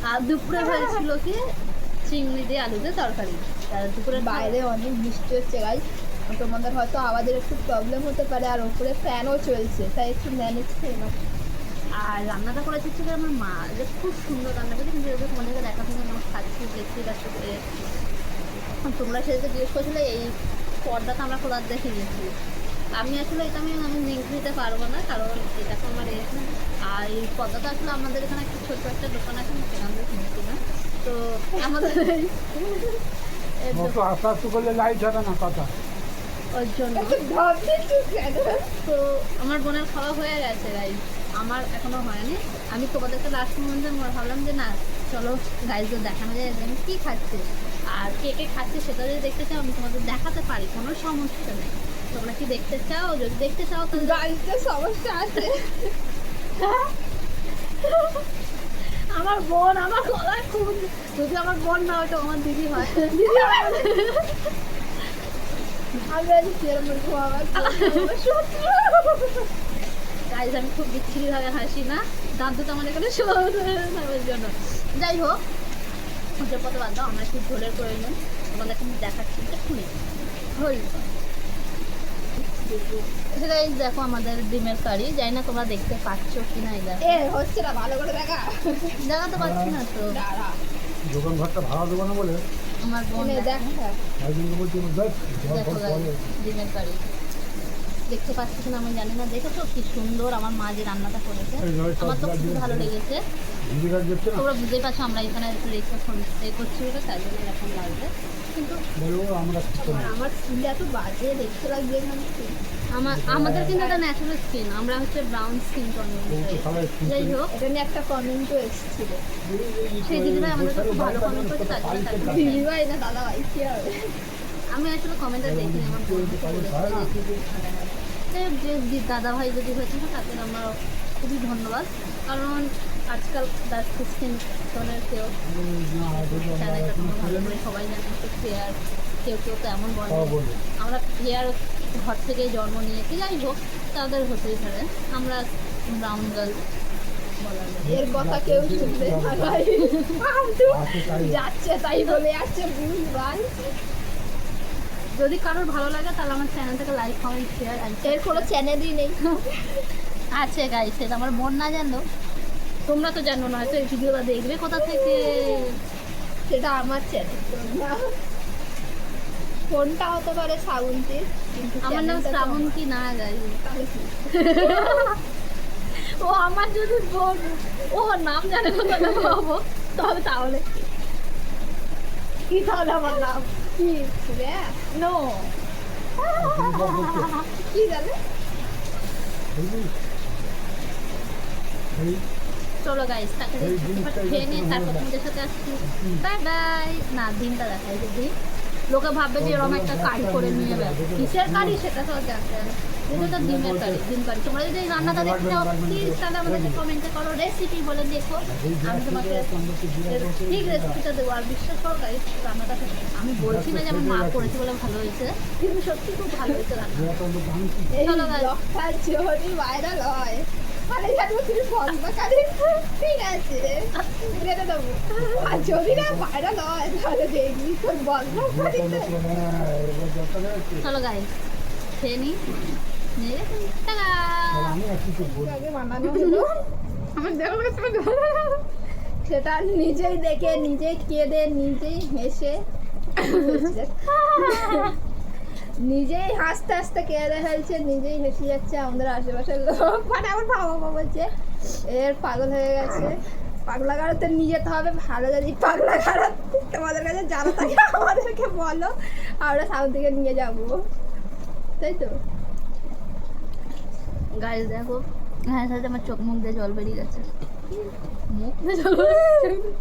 আর দুপুরে হয়েছিল কি চিংড়ি দিয়ে আলু দিয়ে তরকারি। আর দুপুরে বাইরে অনেক বৃষ্টি হচ্ছে গাইস, তোমাদের হয়তো আওয়াজের একটু প্রবলেম হতে পারে, আর উপরে ফ্যানও চলছে, তাই একটু ম্যানেজ করে নাও। আর রান্নাটা করেছে হচ্ছে আমার মা, যে খুব সুন্দর রান্না করেছে, কিন্তু এরকম তোমাদেরকে দেখা থেকে আমার খাচ্ছি দেখছি পাচ্ছি। তোমরা সেটা জিজ্ঞেস করছিলে এই পর্দাটা আমরা খোলার দেখে গেছি। আমি আসলে এটা আমি লিঙ্ক দিতে পারবো না, কারণ এটা তো আমার আর এই পর্দাটা আসলে আমাদের এখানে একটা ছোট্ট একটা দোকান আছে, সেখান থেকে কিনছি না। তো আমাদের আস্তে আস্তে করলে লাইট হবে না কথা, ওর জন্য তো আমার বোনের খাওয়া হয়ে গেছে গাইজ, আমার এখনো হয়নি। আমি তোমাদেরকে লাস্ট মোমেন্টে ভাবলাম যে না চলো গাইজদের দেখানো যায় যে আমি কী খাচ্ছি, আর কে কে খাচ্ছি সেটা যদি দেখতে চাও আমি তোমাদের দেখাতে পারি, কোনো সমস্যা নেই। তোমরা কি দেখতে চাও? যদি দেখতে চাও তো গাইজদের সমস্যা আছে। আমার বোন আমার গলায় খুব, যদি আমার বোন না হয়তো আমার দিদি হয়, দিদি গাইজ আমি খুব বিচ্ছিরিভাবে হাসি না, দাঁত দুটো আমার এখানে ওই জন্য। যাই হোক হচ্ছে কত বাদ দাও, আমার একটু ঝোলের প্রয়োজন, তোমাদেরকে আমি দেখাচ্ছি খুলে হল। গাইজ দেখো আমাদের ডিমের কারি, জানি না তোমরা দেখতে পাচ্ছ কি না, হচ্ছে না ভালো করে দেখা দেখাতে পাচ্ছি না তো, দোকান ঘরটা ভাড়া দেবো না বলে আমার বোন ডিমের কারি দেখতে পাচ্ছি কিনা আমি জানি না। দেখেছো কি সুন্দর আমার মা যে রান্নাটা করেছে, আমার তো খুব ভালো লেগেছে। তোমরা বুঝতেই পারছো আমরা এখানে রেখে করছি বলে তাই জন্য এরকম লাগবে, কিন্তু আমার স্কিনটা এত বাজে দেখতে লাগবে এখানে। আমাদের কিন্তু এটা ন্যাচারাল স্কিন, আমরা হচ্ছে ব্রাউন স্কিন টোন। যাই হোক এটা নিয়ে একটা কমেন্টও এসেছিল, সেই দিদিভাই আমাদের খুব ভালো কমেন্ট করেছে, তার জন্য দিদিভাই না দাদা ভাই কি হবে। আমি আসলে কমেন্টটা দেখিনি, আমার যে দাদা ভাই যদি হয়েছে তাদের আমার খুবই ধন্যবাদ, কারণ আজকাল স্কিন টোনের কেউ চ্যানেলটা তোমরা ভালো করে সবাই জানে একটু ফেয়ার, কেউ কেউ তো এমন বলে আমরা ফেয়ার ঘর থেকেই জন্ম নিয়েছি, যাই হোক তাদের হতেই পারে, আমরা ব্রাউন গার্ল এর কথা কেউ শুনবে যাচ্ছে তাই বলে যাচ্ছে বুঝবার। যদি কারোর ভালো লাগে তাহলে আমার চ্যানেলটাকে লাইক কমেন্ট শেয়ার, এর কোনো চ্যানেলই নেই আছে গাইস, সেটা আমার বোন না জানো, তোমরা তো জানো না, হয়তো এই ভিডিওটা দেখবে কোথা থেকে, সেটা আমার চ্যানেল, ফোনটা হতে পারে শ্রাবন্তী, আমার নাম শ্রাবন্তী না গাইস। ও আমার যদি বোন ও নাম জানে না বাবু, তাহলে কি তাহলে আমার নাম কি নো কি জানে। চলো গাইস তাকে খেয়ে নিয়ে তারপর তোমাদের সাথে আসছি, বাই বাই। না দিনটা দেখাই যদি লোকে ভাববে যে এরকম একটা কারি করে নিয়ে যাবে, কিসের কারি সেটা তো জানতে হবে, যেটা তো ডিমের কারি, ডিম কারি। তোমরা যদি এই রান্নাটা দেখতে চাও প্লিজ তাহলে আমাদেরকে কমেন্টে করো, রেসিপি বলে দেখো, আমি তোমাকে ঠিক রেসিপিটা দেবো। আর বিশ্বাস করো গাইস রান্নাটা আমি বলছি না যে আমার মা করেছে বলে ভালো হয়েছে, কিন্তু সত্যি খুব ভালো হয়েছে রান্না। চলো গাইস যদি ভাইরাল হয় তাহলে জানবো তুমি বন্ধকারী ঠিক আছে রেখে দেবো, আর যদি না ভাইরাল হয় তাহলে দেখবি তোর বন্ধকারী। চলো গাইস খেয়ে নি, বানানো হলো সেটা নিজেই দেখে নিজেই কেঁদে নিজেই হেসে নিজেই হাসতে হাসতে কেঁদে ফেলছে, নিজেই হেসে যাচ্ছে। আমাদের আশেপাশের লোক মানে আমার বাবা বলছে এর পাগল হয়ে গেছে, পাগলা গাড়াতে নিয়ে যেতে হবে, ভালো যদি পাগলা গাড়া তোমাদের কাছে জানা থাকে আমাদেরকে বলো, আমরা সাউথ দিকে নিয়ে যাবো, তাই তো গাইস দেখো হ্যাঁ সাথে আমার চোখ মুখ দিয়ে জল বেরিয়ে গেছে, মুখ দিয়ে জল বেরিয়ে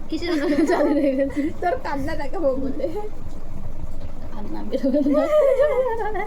কিসের জল বেরিয়ে গেছে, তোর কান্না দেখাবো বলে কান্না বেরোবে না।